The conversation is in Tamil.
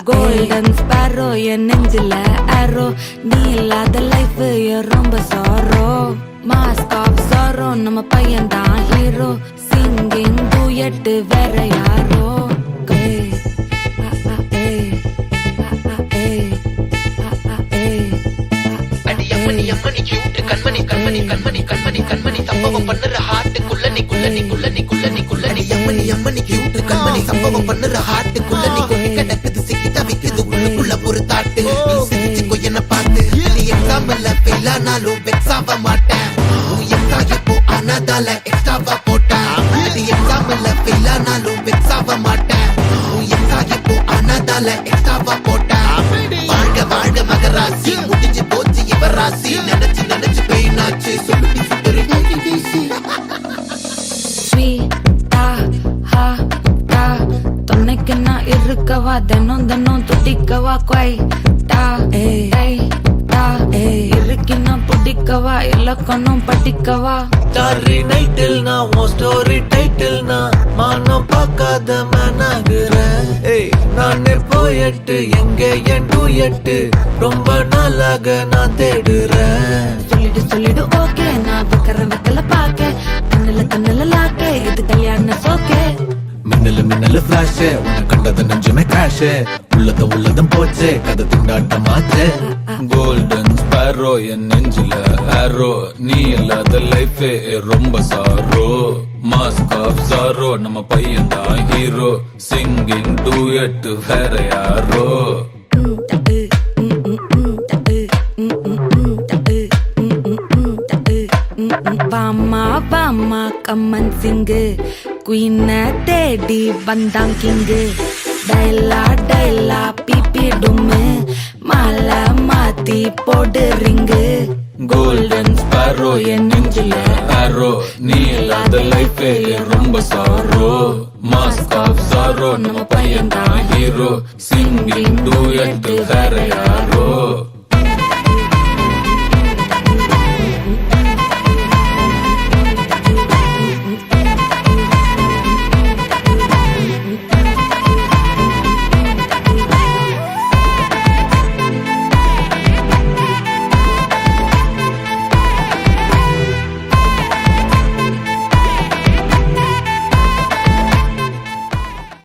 கோல்டன் ஸ்பேரோ என் நெஞ்சில ஆரோ நீ இல்லாத லைஃப் ரொம்ப சாரோ மாஸ்க் ஆஃப் சாரோ நம்ம பையன் தான் ஹீரோ சிங்கிங் டூயட் வேற யாரோ கண்மணி கண்மணி கண்மணி கண்மணி கண்மணி சம்பவம் பண்ணுற ஹார்ட்டுக்குள்ள நீ குள்ள நீ குள்ள நீ குள்ள நீ குள்ள நீ அம்மணி அம்மணி கியூட் கண்மணி சம்பவம் பண்ணுற ஹார்ட்டுக்குள்ள நீ கொட்டி கிடக்குது சிக்கி தவிக்குது உள்ளுக்குள்ள ஒரு தாட்டு நீ சிரிச்சுக்கோ என்ன பார்த்து நீ எக்ஸாம்ல ஃபெயில் ஆனாலும் வெக்ஸ் ஆக மாட்டேன் எப்போ ஆனதால எக்ஸ்ட்ராவா போட்டேன் நீ எக்ஸாம்ல ஃபெயில் ஆனாலும் வெக்ஸ் ஆக மாட்டேன் எப்போ ஆனதால எக்ஸ்ட்ராவா போட்டேன் வாழ்க வாழ்க மகராசி முடிஞ்சு போச்சு இவராசி நினைச்சு நினைச்சு பெயினாச்சு சொல்லி சுத்தரு துணைக்கு நான் இருக்கவா தினம் தினம் துடிக்கவா இருக்கினா பிடிக்கவா இலக்கணம் படிக்கவா ஸ்டாரி நைட்டில் நான் உன் ஸ்டோரி டைட்டில் நான் மானம் பார்க்காத மேனாகிறேன் நானே போயட்டு எங்க என் டூயட்டு ரொம்ப நாளாக நான் தேடுறேன் சொல்லிடு ஓகே நான் வைக்கல பாக்க கண்ணுல லாக்கே இது கல்யாண சோக்கே மின்னல பிளாஷ் உன்னை கண்டது நெஞ்சுமே கிராஷ் உள்ளதும் போச்சே கதை திண்டாட்டமாச்சே கோல்டன் ஸ்பேரோ என் நெஞ்சில ஆரோ நீ இல்லாத லைஃபே ரொம்ப சாரோ மாஸ்க் ஆஃப் சாரோ நம்ம பையன் தான் ஹீரோ சிங்கிங் டூயட் வேற யாரோ பாமா கம்மன் சிங்கு குயின தேடி வந்தான் கிங்கு டைலா பிபி டும்மு மாலை மாத்தி போடு ரிங்கு கோல்டன் ஸ்பேரோ என் நெஞ்சில ஆரோ நீ இல்லாத லைஃபே ரொம்ப சாரோ மாஸ்க் ஆஃப் சாரோ நம்ம பையன் தான் ஹீரோ சிங்கிங் டூயட் வேற யாரோ